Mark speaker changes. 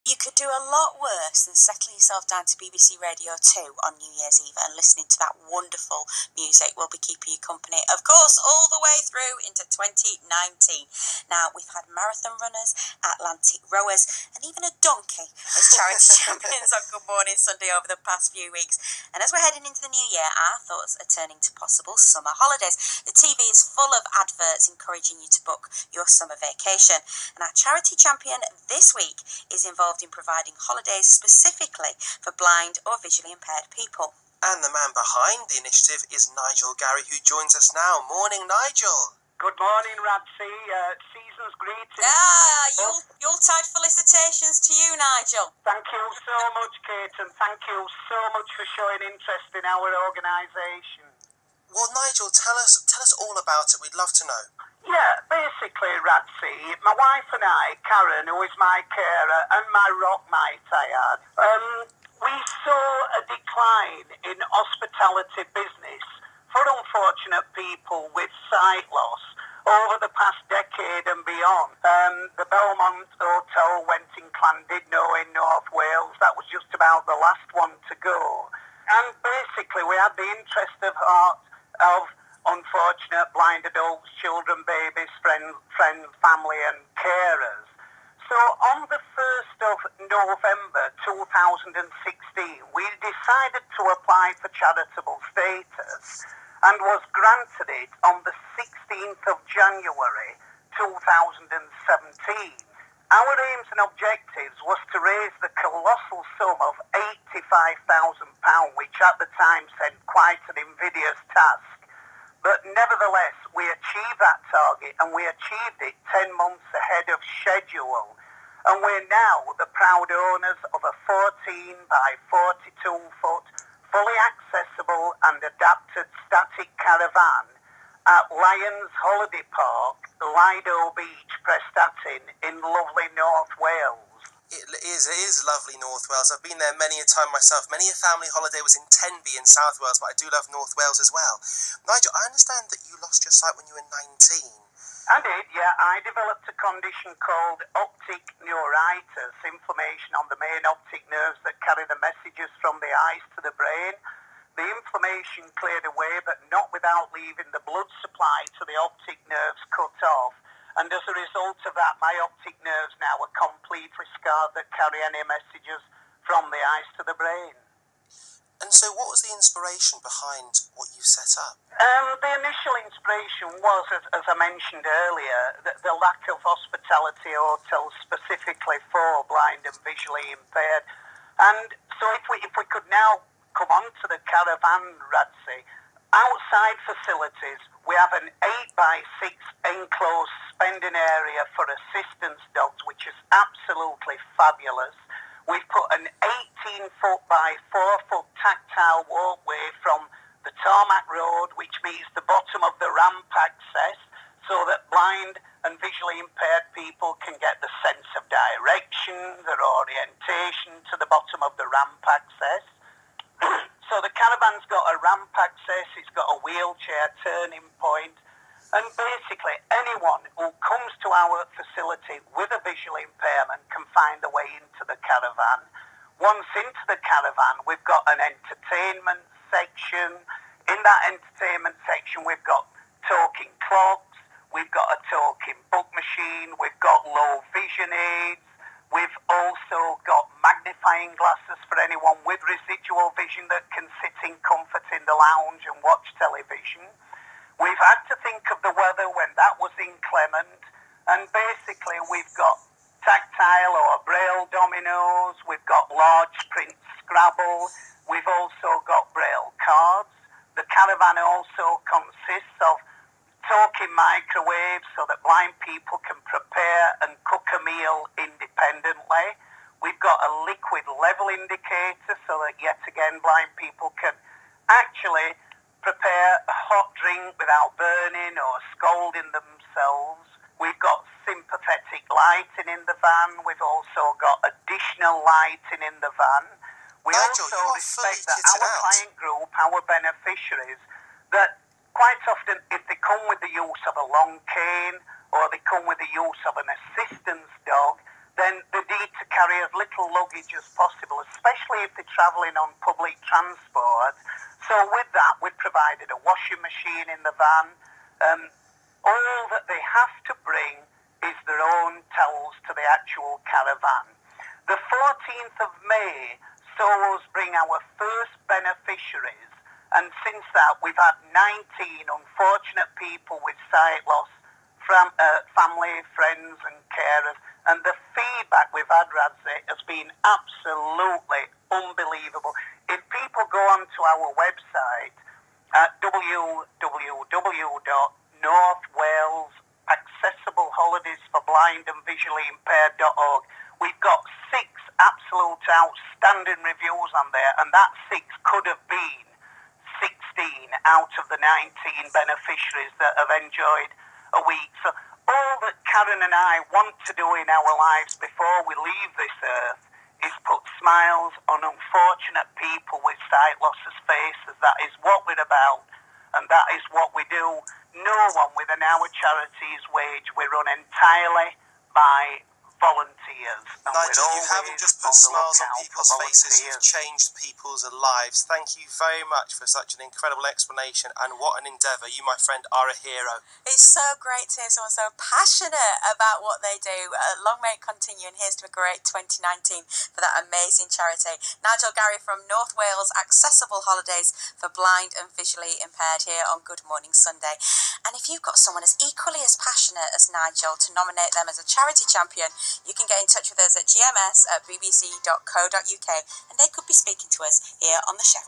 Speaker 1: You could do a lot worse than settling yourself down to BBC Radio 2 on New Year's Eve and listening to that wonderful music. We'll be keeping you company, of course, all the way through into 2019. Now, we've had marathon runners, Atlantic rowers, and even a donkey as charity champions on Good Morning Sunday over the past few weeks. And as we're heading into the new year, our thoughts are turning to possible summer holidays. The TV is full of adverts encouraging you to book your summer vacation. And our charity champion this week is involved in providing holidays specifically for blind or visually impaired people.
Speaker 2: And the man behind the initiative is Nigel Garry, who joins us now. Morning, Nigel.
Speaker 3: Good morning, Rabsy. Season's greetings.
Speaker 1: Yuletide felicitations to you, Nigel.
Speaker 3: Thank you so much, Kate, and thank you so much for showing interest in our organisation.
Speaker 2: Well, Nigel, tell us all about it. We'd love to know.
Speaker 3: Yeah, basically, Ratsy, my wife and I, Karen, who is my carer, and my rock mate I had, we saw a decline in hospitality business for unfortunate people with sight loss over the past decade and beyond. The Belmont Hotel went in Llandudno in North Wales. That was just about the last one to go. And basically, we had the interest of unfortunate blind adults, children, babies, friends, family and carers. So on the 1st of November 2016, we decided to apply for charitable status and was granted it on the 16th of January 2017. Our aims and objectives was to raise the colossal sum of £85,000, which at the time seemed quite an invidious task. But nevertheless, we achieved that target, and we achieved it 10 months ahead of schedule. And we're now the proud owners of a 14 by 42 foot, fully accessible and adapted static caravan at Lyons Holiday Park, Lido Beach, Prestatyn, in lovely North Wales.
Speaker 2: It is lovely, North Wales. I've been there many a time myself. Many a family holiday was in Tenby in South Wales, but I do love North Wales as well. Nigel, I understand that you lost your sight when you were 19.
Speaker 3: I did, yeah. I developed a condition called optic neuritis, inflammation on the main optic nerves that carry the messages from the eyes to the brain. The inflammation cleared away, but not without leaving the blood supply to the optic nerves cut off. And as a result of that, my optic nerves now are completely scarred that carry any messages from the eyes to the brain.
Speaker 2: And so what was the inspiration behind what you set up?
Speaker 3: The initial inspiration was, as I mentioned earlier, the lack of hospitality hotels specifically for blind and visually impaired. And so if we could now come on to the caravan, Radsey, outside facilities, we have an 8x6 enclosed spending area for assistance dogs, which is absolutely fabulous. We've put an 18-foot by 4-foot tactile walkway from the tarmac road, which meets the bottom of the ramp access, so that blind and visually impaired people can get the sense of direction, their orientation to the bottom of the ramp access. So the caravan's got a ramp access, it's got a wheelchair turning point, and basically anyone who comes to our facility with a visual impairment can find the way into the caravan. Once into the caravan, we've got an entertainment section. In that entertainment section, we've got talking clocks, we've got a talking book machine, we've got low vision aids, we've also got magnifying glasses for anyone with residual vision that can sit in comfort in the lounge and watch television. We've had to think of the weather when that was inclement, and basically we've got tactile or braille dominoes, we've got large print Scrabble, we've also got braille cards. The caravan also consists of talking microwaves so that blind people can prepare and cook a meal independently. We've got a liquid level indicator so that yet again blind people can actually prepare a hot drink without burning or scalding themselves. We've got sympathetic lighting in the van. We've also got additional lighting in the van. We
Speaker 2: Nigel,
Speaker 3: also respect that our client group, our beneficiaries, that quite often if they come with the use of a long cane or they come with the use of an assistance dog, then they need to carry as little luggage as possible, especially if they're travelling on public transport. So with that, we've provided a washing machine in the van. All that they have to bring is their own towels to the actual caravan. The 14th of May saw us bring our first beneficiaries, and since that we've had 19 unfortunate people with sight loss from family, friends and carers, and the feedback we've had, Radzi, has been absolutely unbelievable. If people go onto our website at www.northwalesaccessibleholidaysforblindandvisuallyimpaired.org, we've got 6 absolute outstanding reviews on there, and that 6 could have been 16 out of the 19 beneficiaries that have enjoyed a week. So all that Karen and I want to do in our lives before we leave this earth is put smiles on unfortunate people with sight losses' faces. That is what we're about, and that is what we do. No one within our charity's wage. We run entirely by volunteers.
Speaker 2: Nigel, you haven't just put smiles on people's faces, you've changed people's lives. Thank you very much for such an incredible explanation, and what an endeavour. You, my friend, are a hero.
Speaker 1: It's so great to hear someone so passionate about what they do. Long may it continue, and here's to a great 2019 for that amazing charity. Nigel, Garry from North Wales Accessible Holidays for Blind and Visually Impaired here on Good Morning Sunday. And if you've got someone as equally as passionate as Nigel to nominate them as a charity champion, you can get in touch with us at gms@bbc.co.uk, and they could be speaking to us here on the show.